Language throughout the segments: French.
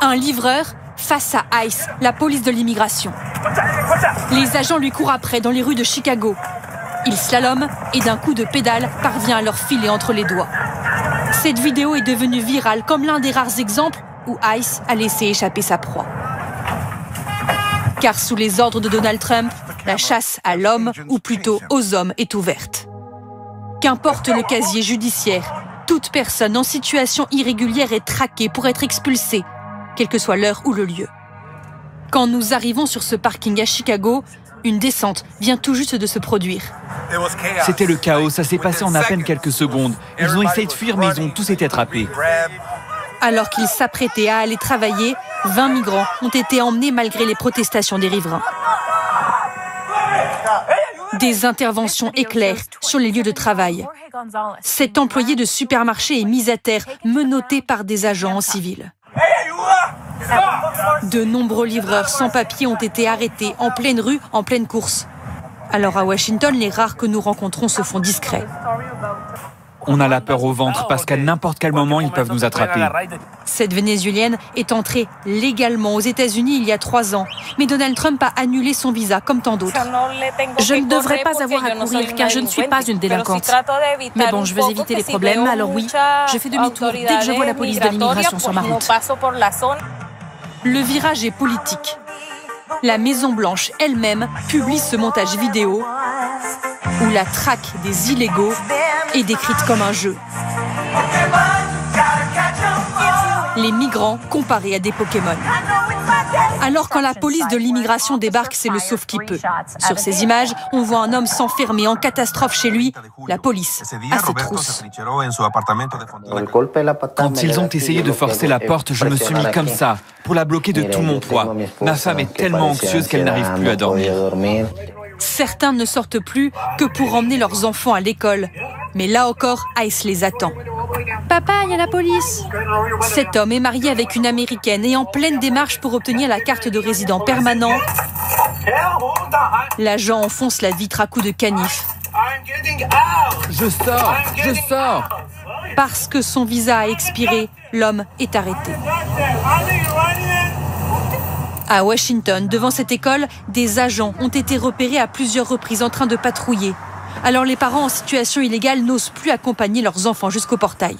Un livreur face à ICE, la police de l'immigration. Les agents lui courent après dans les rues de Chicago. Il slalome et d'un coup de pédale parvient à leur filer entre les doigts. Cette vidéo est devenue virale comme l'un des rares exemples où ICE a laissé échapper sa proie. Car sous les ordres de Donald Trump, la chasse à l'homme, ou plutôt aux hommes, est ouverte. Qu'importe le casier judiciaire, toute personne en situation irrégulière est traquée pour être expulsée, quelle que soit l'heure ou le lieu. Quand nous arrivons sur ce parking à Chicago, une descente vient tout juste de se produire. C'était le chaos, ça s'est passé en à peine quelques secondes. Ils ont essayé de fuir, mais ils ont tous été attrapés. Alors qu'ils s'apprêtaient à aller travailler, 20 migrants ont été emmenés malgré les protestations des riverains. Des interventions éclairent sur les lieux de travail. Cet employé de supermarché est mis à terre, menotté par des agents en civil. De nombreux livreurs sans papier ont été arrêtés en pleine rue, en pleine course. Alors à Washington, les rares que nous rencontrons se font discrets. On a la peur au ventre parce qu'à n'importe quel moment, ils peuvent nous attraper. Cette Vénézuélienne est entrée légalement aux États-Unis il y a 3 ans. Mais Donald Trump a annulé son visa comme tant d'autres. Je ne devrais pas avoir à courir car je ne suis pas une délinquante. Mais bon, je veux éviter les problèmes, alors oui, je fais demi-tour dès que je vois la police de l'immigration sur ma route. Le virage est politique. La Maison-Blanche elle-même publie ce montage vidéo où la traque des illégaux est décrite comme un jeu. Les migrants comparés à des Pokémon. Alors quand la police de l'immigration débarque, c'est le sauve qui peut. Sur ces images, on voit un homme s'enfermer en catastrophe chez lui. La police a ses trousses. Quand ils ont essayé de forcer la porte, je me suis mis comme ça, pour la bloquer de tout mon poids. Ma femme est tellement anxieuse qu'elle n'arrive plus à dormir. Certains ne sortent plus que pour emmener leurs enfants à l'école. Mais là encore, ICE les attend. Papa, il y a la police. Cet homme est marié avec une Américaine et en pleine démarche pour obtenir la carte de résident permanent. L'agent enfonce la vitre à coups de canif. Je sors. Parce que son visa a expiré, l'homme est arrêté. À Washington, devant cette école, des agents ont été repérés à plusieurs reprises en train de patrouiller. Alors les parents en situation illégale n'osent plus accompagner leurs enfants jusqu'au portail.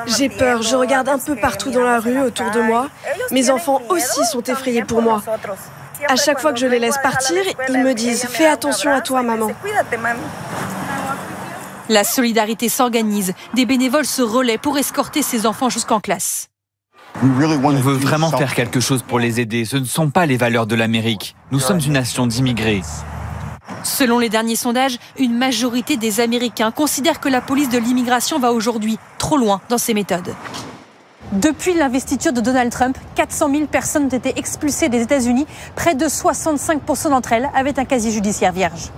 J'ai peur, je regarde un peu partout dans la rue autour de moi. Mes enfants aussi sont effrayés pour moi. À chaque fois que je les laisse partir, ils me disent « Fais attention à toi, maman ». La solidarité s'organise. Des bénévoles se relaient pour escorter ces enfants jusqu'en classe. On veut vraiment faire quelque chose pour les aider. Ce ne sont pas les valeurs de l'Amérique. Nous sommes une nation d'immigrés. Selon les derniers sondages, une majorité des Américains considèrent que la police de l'immigration va aujourd'hui trop loin dans ses méthodes. Depuis l'investiture de Donald Trump, 400 000 personnes ont été expulsées des États-Unis. Près de 65% d'entre elles avaient un casier judiciaire vierge.